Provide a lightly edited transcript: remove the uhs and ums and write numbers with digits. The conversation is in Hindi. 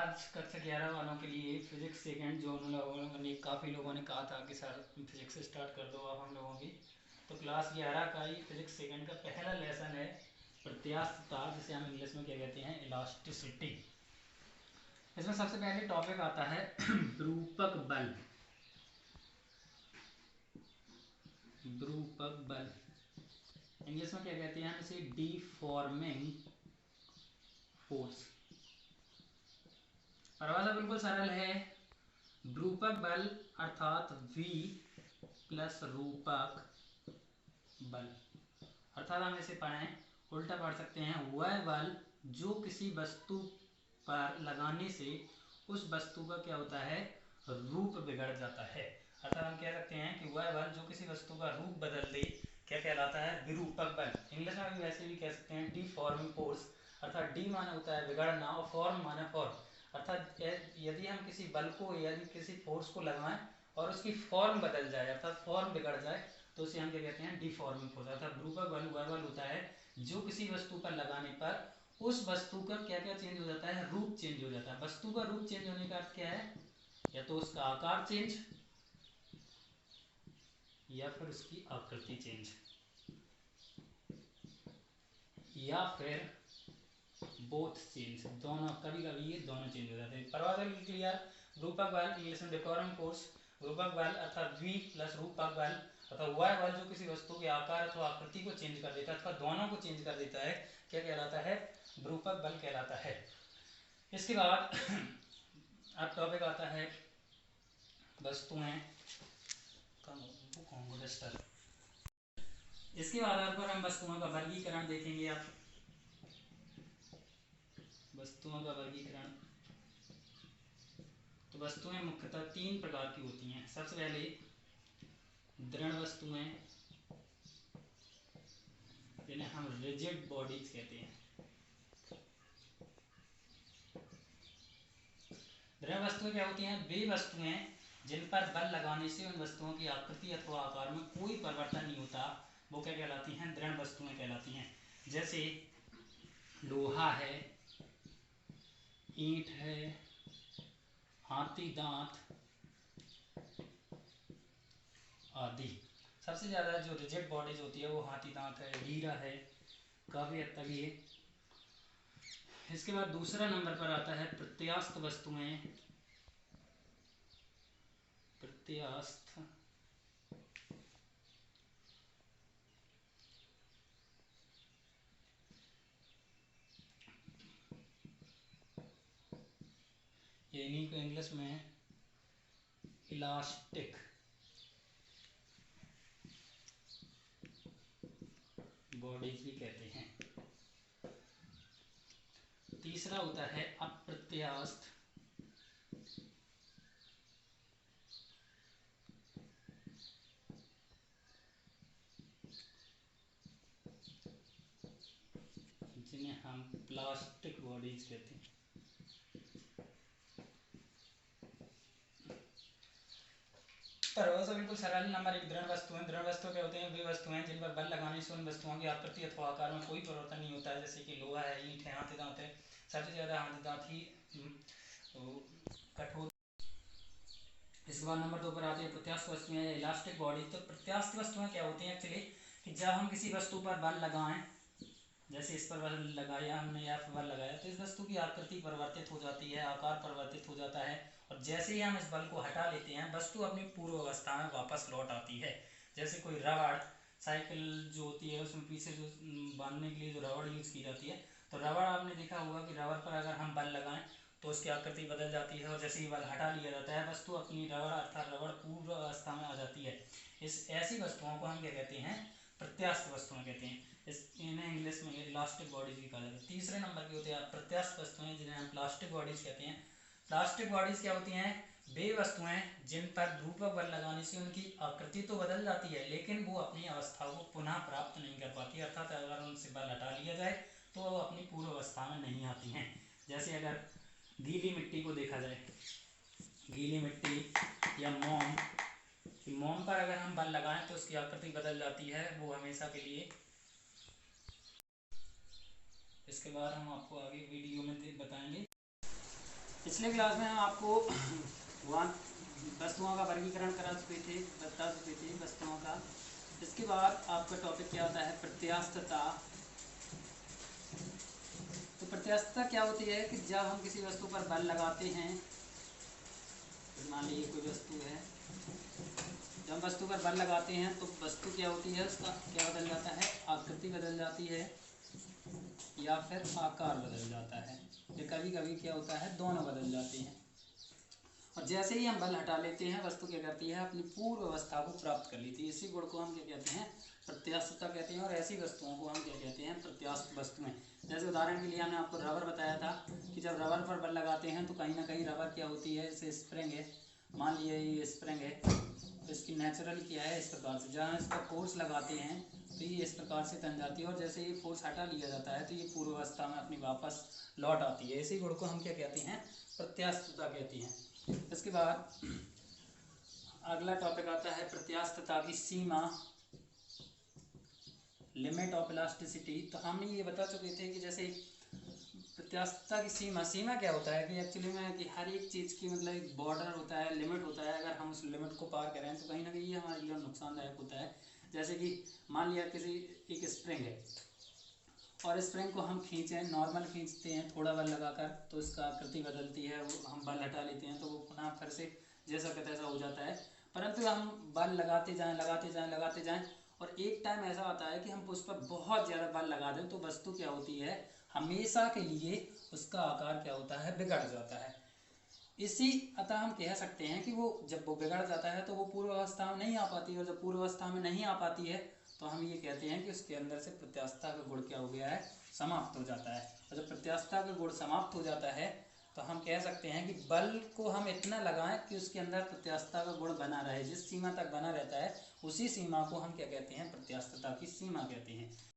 आज कक्षा 11 वालों के लिए फिजिक्स सेकेंड जो उन लोगों ने काफ़ी लोगों ने कहा था कि सर फिजिक्स स्टार्ट कर दो अब हम लोगों की, तो क्लास 11 का ही फिजिक्स सेकेंड का पहला लेसन है प्रत्यास्थता, जिसे हम इंग्लिश में क्या कहते हैं, इलास्टिसिटी। इसमें सबसे पहले टॉपिक आता है विरूपक बल। विरूपक बल इंग्लिश में क्या कहते हैं हम इसे, डिफॉर्मिंग फोर्स। परिभाषा बिल्कुल सरल है। विरूपक बल अर्थात V प्लस रूपक बल, अर्थात हम इसे पढ़ें, उल्टा पढ़ सकते हैं, वह बल जो किसी वस्तु पर लगाने से उस वस्तु का क्या होता है, रूप बिगड़ जाता है। अर्थात हम कह सकते हैं कि वह बल जो किसी वस्तु का रूप बदल दे क्या कहलाता है, विरूपक बल। इंग्लिश में भी वैसे भी कह सकते हैं डिफॉर्मिंग फोर्स, अर्थात डी माना होता है बिगड़ना और फॉर्म माना फॉर्म। अर्थात यदि हम किसी बल को यदि किसी फोर्स को लगाएं और उसकी फॉर्म बदल जाए, अर्थात फॉर्म बिगड़ जाए, तो उसे हम क्या कहते हैं, डिफॉर्मिंग फोर्स। अर्थात विरूपक बल वह बल होता है जो किसी वस्तु पर लगाने पर उस वस्तु का क्या क्या चेंज हो जाता है, रूप चेंज हो जाता है। वस्तु का रूप चेंज होने का अर्थ क्या है, या तो उसका आकार चेंज या फिर उसकी आकृति चेंज, या फिर बोथ चेंज, दोनों। कभी कभी ये दोनों चेंज हो जाते हैं। परिभाषा क्लियर। रूपक बल इंग्लिश में डिफॉर्मिंग फोर्स। रूपक बल अर्थात V प्लस रूपक बल अर्थात वह बल जो किसी वस्तु के आकार अथवा आकृति को चेंज कर देता है अथवा दोनों को चेंज कर देता है, क्या कहलाता है, विरूपक बल कहलाता है। इसके बाद अब टॉपिक आता है वस्तुएं। इसके आधार पर हम वस्तुओं का वर्गीकरण देखेंगे। आप वस्तुओं का वर्गीकरण, तो वस्तुएं मुख्यतः तीन प्रकार की होती हैं। सबसे पहले दृढ़ वस्तुएं, जिन्हें हम रिजिड बॉडीज कहते हैं। दृढ़ वस्तुएं क्या होती हैं, वे वस्तुएं जिन पर बल लगाने से उन वस्तुओं की आकृति अथवा आकार में कोई परिवर्तन नहीं होता, वो क्या कहलाती हैं, दृढ़ वस्तुएं कहलाती हैं। जैसे लोहा है, ईंट है, हाथी दांत आदि। सबसे ज़्यादा जो रिजिड बॉडीज होती है वो हाथी दांत है, हीरा है, काफ़ी हद तक ये। इसके बाद दूसरा नंबर पर आता है प्रत्यास्थ वस्तुएं। प्रत्यास्थ इन्हीं को इंग्लिश में इलास्टिक बॉडीज भी कहते हैं। तीसरा होता है अप्रत्यास्थ, जिन्हें हम प्लास्टिक बॉडीज कहते हैं। परिभाषा बिल्कुल सरल। नंबर एक, दृढ़ वस्तुएं। दृढ़ वस्तु क्या होते हैं, वे वस्तुएं जिन पर बल लगाने से उन वस्तुओं की आकृति अथवा आकार में कोई परिवर्तन नहीं होता है। जैसे कि लोहा है, ईंट है, हाथी दांत है। सबसे ज्यादा हाथी दांत ही कठोर। इसके बाद नंबर दो पर आती है प्रत्यास्थ वस्तुएं, इलास्टिक बॉडी। तो प्रत्यास्थ वस्तुएं क्या होती हैं एक्चुअली, कि जब हम किसी वस्तु पर बल लगाएं, जैसे इस पर बल लगाया हमने या बल लगाया, तो इस वस्तु की आकृति परिवर्तित हो जाती है, आकार परिवर्तित हो जाता है, और जैसे ही हम इस बल को हटा लेते हैं वस्तु अपनी पूर्व अवस्था में वापस लौट आती है। जैसे कोई रबड़, साइकिल जो होती है उसमें पीछे जो बांधने के लिए जो रबड़ यूज की जाती है, तो रबड़ आपने देखा होगा कि रबड़ पर अगर हम बल लगाएं तो उसकी आकृति बदल जाती है, और जैसे ही बल हटा लिया जाता है वस्तु अपनी रबड़ अर्थात रबड़ पूर्व अवस्था में आ जाती है। इस ऐसी वस्तुओं को हम क्या कहते हैं, प्रत्यास्थ वस्तुएं कहते हैं। इन्हें इंग्लिश में इलास्टिक बॉडीज भी कहा जाता है। तीसरे नंबर की होती है प्रत्यास्थ वस्तुएं, जिन्हें हम प्लास्टिक बॉडीज कहते हैं। प्लास्टिक बॉडीज क्या होती हैं, वे वस्तुएं जिन पर ध्रुवक बल लगाने से उनकी आकृति तो बदल जाती है लेकिन वो अपनी अवस्था को पुनः प्राप्त नहीं कर पाती, अर्थात अगर उनसे बल हटा लिया जाए तो वो अपनी पूर्व अवस्था में नहीं आती हैं। जैसे अगर गीली मिट्टी को देखा जाए, गीली मिट्टी या मोम, मोम पर अगर हम बल लगाएं तो उसकी आकृति बदल जाती है, वो हमेशा के लिए। इसके बाद हम आपको आगे वीडियो में बताएंगे। पिछले क्लास में हम आपको वस्तुओं का वर्गीकरण बता चुके थे वस्तुओं का। इसके बाद आपका टॉपिक क्या होता है, प्रत्यास्थता। तो प्रत्यास्थता क्या होती है कि जब हम किसी वस्तु पर बल लगाते हैं, मान लीजिए कोई वस्तु है, जब हम वस्तु पर बल लगाते हैं तो वस्तु क्या होती है, उसका क्या बदल जाता है, आकृति बदल जाती है या फिर आकार बदल जाता है, या कभी कभी क्या होता है दोनों बदल जाते हैं। और जैसे ही हम बल हटा लेते हैं, वस्तु क्या करती है, अपनी पूर्व अवस्था को प्राप्त कर लेती है। इसी गुण को हम क्या कहते हैं, प्रत्यास्थता कहते हैं। और ऐसी वस्तुओं को हम क्या कहते हैं, प्रत्यास्थ वस्तुएं। जैसे उदाहरण के लिए हमने आपको रबर बताया था कि जब रबर पर बल लगाते हैं तो कहीं ना कहीं रबर क्या होती है, जैसे स्प्रिंग है, मान लिया ये स्प्रिंग है, तो इसकी नेचुरल क्या है, इस प्रकार से जहाँ इसका फोर्स लगाते हैं तो ये इस प्रकार से तन जाती है, और जैसे ये फोर्स हटा लिया जाता है तो ये पूर्व अवस्था में अपनी वापस लौट आती है। इसी गुण को हम क्या कहते हैं, प्रत्यास्थता कहते हैं। इसके बाद अगला टॉपिक आता है प्रत्यास्थता की सीमा, लिमिट ऑफ इलास्टिसिटी। तो हमने ये बता चुके थे कि जैसे प्रत्यास्थता की सीमा क्या होता है कि एक्चुअली में कि हर एक चीज़ की मतलब एक बॉर्डर होता है, लिमिट होता है। अगर हम उस लिमिट को पार करें तो कहीं ना कहीं ये हमारे लिए नुकसानदायक होता है। जैसे कि मान लिया किसी एक स्प्रिंग है और स्प्रिंग को हम खींचें, नॉर्मल खींचते हैं थोड़ा बल लगाकर, तो इसका आकृति बदलती है, वो हम बल हटा लेते हैं तो वो पुनः फिर से जैसा का तैसा हो जाता है। परंतु हम बल लगाते जाएं और एक टाइम ऐसा आता है कि हम उस पर बहुत ज़्यादा बल लगा दें तो वस्तु क्या होती है, हमेशा के लिए उसका आकार क्या होता है, बिगड़ जाता है। अतः हम कह सकते हैं कि वो जब वो बिगड़ जाता है तो वो पूर्व अवस्था में नहीं आ पाती है, और जब पूर्व अवस्था में नहीं आ पाती है तो हम ये कहते हैं कि उसके अंदर से प्रत्यास्थता का गुण क्या हो गया है, समाप्त हो जाता है। और जब प्रत्यास्थता का गुण समाप्त हो जाता है तो हम कह सकते हैं कि बल को हम इतना लगाएं कि उसके अंदर प्रत्यास्थता का गुण बना रहे, जिस सीमा तक बना रहता है उसी सीमा को हम क्या कहते हैं, प्रत्यास्थता की सीमा कहते हैं।